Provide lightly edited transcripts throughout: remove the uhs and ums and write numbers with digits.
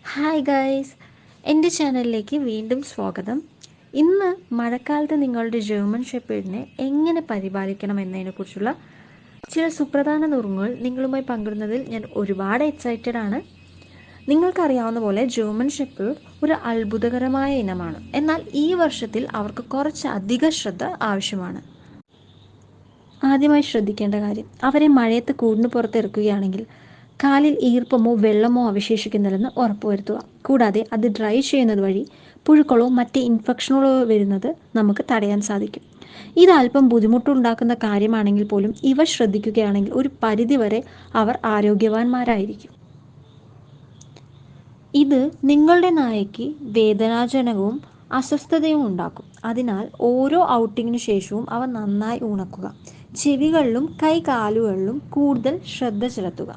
Hi guys, എൻ്റെ ചാനലിലേക്ക് വീണ്ടും സ്വാഗതം. ഇന്ന് മഴക്കാലത്ത് നിങ്ങളുടെ ജർമ്മൻ ഷെപ്പേർഡിനെ എങ്ങനെ പരിപാലിക്കണം എന്നതിനെക്കുറിച്ചുള്ള ചില സുപ്രധാന നുറുങ്ങുകൾ നിങ്ങളുമായി പങ്കിടുന്നതിൽ ഞാൻ ഒരുപാട് എക്സൈറ്റഡ് ആണ്. നിങ്ങൾക്കറിയാവുന്ന പോലെ ജർമ്മൻ ഷെപ്പേർഡ് ഒരു അത്ഭുതകരമായ ഇനമാണ്. എന്നാൽ ഈ വർഷത്തിൽ അവർക്ക് കുറച്ച് അധിക ശ്രദ്ധ ആവശ്യമാണ്. ആദ്യമായി ശ്രദ്ധിക്കേണ്ട കാര്യം, അവരെ മഴയത്ത് കൂടിന് പുറത്തിറക്കുകയാണെങ്കിൽ കാലിൽ ഈർപ്പമോ വെള്ളമോ അവശേഷിക്കുന്നില്ലെന്ന് ഉറപ്പുവരുത്തുക. കൂടാതെ അത് ഡ്രൈ ചെയ്യുന്നത് വഴി പുഴുക്കളോ മറ്റ് ഇൻഫെക്ഷനുകളോ വരുന്നത് നമുക്ക് തടയാൻ സാധിക്കും. ഇത് അല്പം ബുദ്ധിമുട്ടുണ്ടാക്കുന്ന കാര്യമാണെങ്കിൽ പോലും ഇവ ശ്രദ്ധിക്കുകയാണെങ്കിൽ ഒരു പരിധിവരെ അവർ ആരോഗ്യവാന്മാരായിരിക്കും. ഇത് നിങ്ങളുടെ നായയ്ക്ക് വേദനാജനകവും അസ്വസ്ഥതയും ഉണ്ടാക്കും. അതിനാൽ ഓരോ ഔട്ടിങ്ങിനു ശേഷവും അവ നന്നായി ഉണക്കുക. ചെവികളിലും കൈകാലുകളിലും കൂടുതൽ ശ്രദ്ധ ചെലുത്തുക.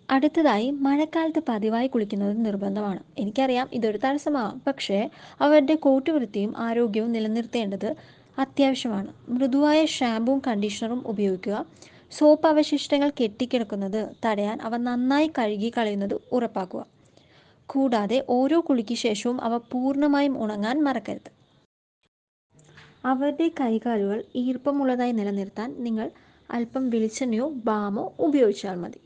അടുത്തതായി, മഴക്കാലത്ത് പതിവായി കുളിക്കുന്നത് നിർബന്ധമാണ്. എനിക്കറിയാം ഇതൊരു തടസ്സമാവാം, പക്ഷേ അവരുടെ കോട്ടുവൃത്തിയും ആരോഗ്യവും നിലനിർത്തേണ്ടത് അത്യാവശ്യമാണ്. മൃദുവായ ഷാമ്പുവും കണ്ടീഷണറും ഉപയോഗിക്കുക. സോപ്പ് അവശിഷ്ടങ്ങൾ കെട്ടിക്കിടക്കുന്നത് തടയാൻ അവ നന്നായി കഴുകി കളയുന്നത് ഉറപ്പാക്കുക. കൂടാതെ ഓരോ കുളിക്ക് ശേഷവും അവ പൂർണ്ണമായും ഉണങ്ങാൻ മറക്കരുത്. അവരുടെ കൈകാലുകൾ ഈർപ്പമുള്ളതായി നിലനിർത്താൻ നിങ്ങൾ അല്പം വെളിച്ചെണ്ണയോ ബാമോ ഉപയോഗിച്ചാൽ മതി.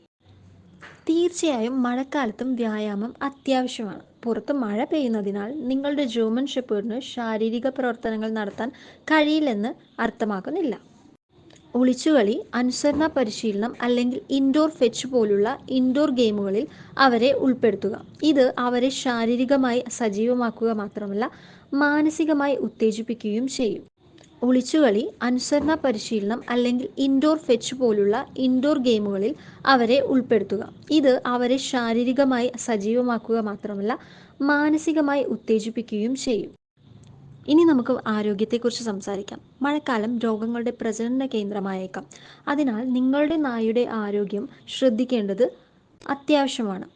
തീർച്ചയായും മഴക്കാലത്തും വ്യായാമം അത്യാവശ്യമാണ്. പുറത്ത് മഴ പെയ്യുന്നതിനാൽ നിങ്ങളുടെ ജർമ്മൻ ഷെപ്പേർഡിന് ശാരീരിക പ്രവർത്തനങ്ങൾ നടത്താൻ കഴിയില്ലെന്ന് അർത്ഥമാക്കുന്നില്ല. ഒളിച്ചുകളി, അനുസരണ പരിശീലനം അല്ലെങ്കിൽ ഇൻഡോർ ഫെച്ച് പോലുള്ള ഇൻഡോർ ഗെയിമുകളിൽ അവരെ ഉൾപ്പെടുത്തുക. ഇത് അവരെ ശാരീരികമായി സജീവമാക്കുക മാത്രമല്ല മാനസികമായി ഉത്തേജിപ്പിക്കുകയും ചെയ്യും. ഒളിച്ചുകളി, അനുസരണ പരിശീലനം അല്ലെങ്കിൽ ഇൻഡോർ ഫെച്ച് പോലുള്ള ഇൻഡോർ ഗെയിമുകളിൽ അവരെ ഉൾപ്പെടുത്തുക. ഇത് അവരെ ശാരീരികമായി സജീവമാക്കുക മാത്രമല്ല മാനസികമായി ഉത്തേജിപ്പിക്കുകയും ചെയ്യും. ഇനി നമുക്ക് ആരോഗ്യത്തെക്കുറിച്ച് സംസാരിക്കാം. മഴക്കാലം രോഗങ്ങളുടെ പ്രജനന കേന്ദ്രമായേക്കാം. അതിനാൽ നിങ്ങളുടെ നായയുടെ ആരോഗ്യം ശ്രദ്ധിക്കേണ്ടത് അത്യാവശ്യമാണ്.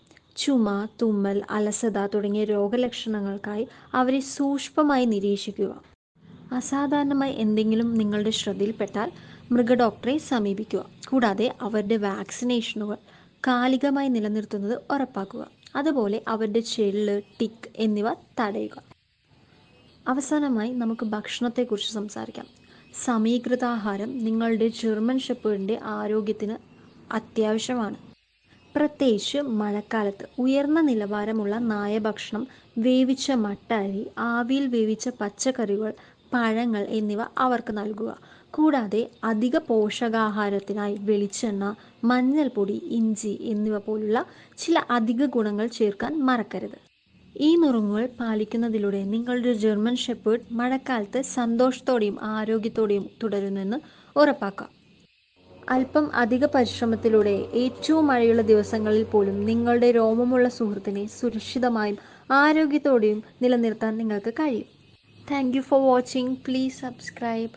ചുമ, തുമ്മൽ, അലസത തുടങ്ങിയ രോഗലക്ഷണങ്ങൾക്കായി അവരെ സൂക്ഷ്മമായി നിരീക്ഷിക്കുക. അസാധാരണമായി എന്തെങ്കിലും നിങ്ങളുടെ ശ്രദ്ധയിൽപ്പെട്ടാൽ മൃഗഡോക്ടറെ സമീപിക്കുക. കൂടാതെ അവരുടെ വാക്സിനേഷനുകൾ കാലികമായി നിലനിർത്തുന്നത് ഉറപ്പാക്കുക. അതുപോലെ അവരുടെ ചെള്ള്, ടിക്ക് എന്നിവ തടയുക. അവസാനമായി നമുക്ക് ഭക്ഷണത്തെക്കുറിച്ച് സംസാരിക്കാം. സമീകൃത ആഹാരം നിങ്ങളുടെ ജർമ്മൻ ഷെപ്പേർഡിൻ്റെ ആരോഗ്യത്തിന് അത്യാവശ്യമാണ്. പ്രത്യേകിച്ച് മഴക്കാലത്ത് ഉയർന്ന നിലവാരമുള്ള നായഭക്ഷണം, വേവിച്ച മട്ടരി, ആവിയിൽ വേവിച്ച പച്ചക്കറികൾ, പഴങ്ങൾ എന്നിവ അവർക്ക് നൽകുക. കൂടാതെ അധിക പോഷകാഹാരത്തിനായി വെളിച്ചെണ്ണ, മഞ്ഞൾപ്പൊടി, ഇഞ്ചി എന്നിവ പോലുള്ള ചില അധിക ഗുണങ്ങൾ ചേർക്കാൻ മറക്കരുത്. ഈ നുറുങ്ങുകൾ പാലിക്കുന്നതിലൂടെ നിങ്ങളുടെ ജർമ്മൻ ഷെപ്പേർഡ് മഴക്കാലത്ത് സന്തോഷത്തോടെയും ആരോഗ്യത്തോടെയും തുടരുമെന്ന് ഉറപ്പാക്കാം. അല്പം അധിക പരിശ്രമത്തിലൂടെ ഏറ്റവും മഴയുള്ള ദിവസങ്ങളിൽ പോലും നിങ്ങളുടെ രോമമുള്ള സുഹൃത്തിനെ സുരക്ഷിതമായും ആരോഗ്യത്തോടെയും നിലനിർത്താൻ നിങ്ങൾക്ക് കഴിയും. Thank you for watching. Please subscribe.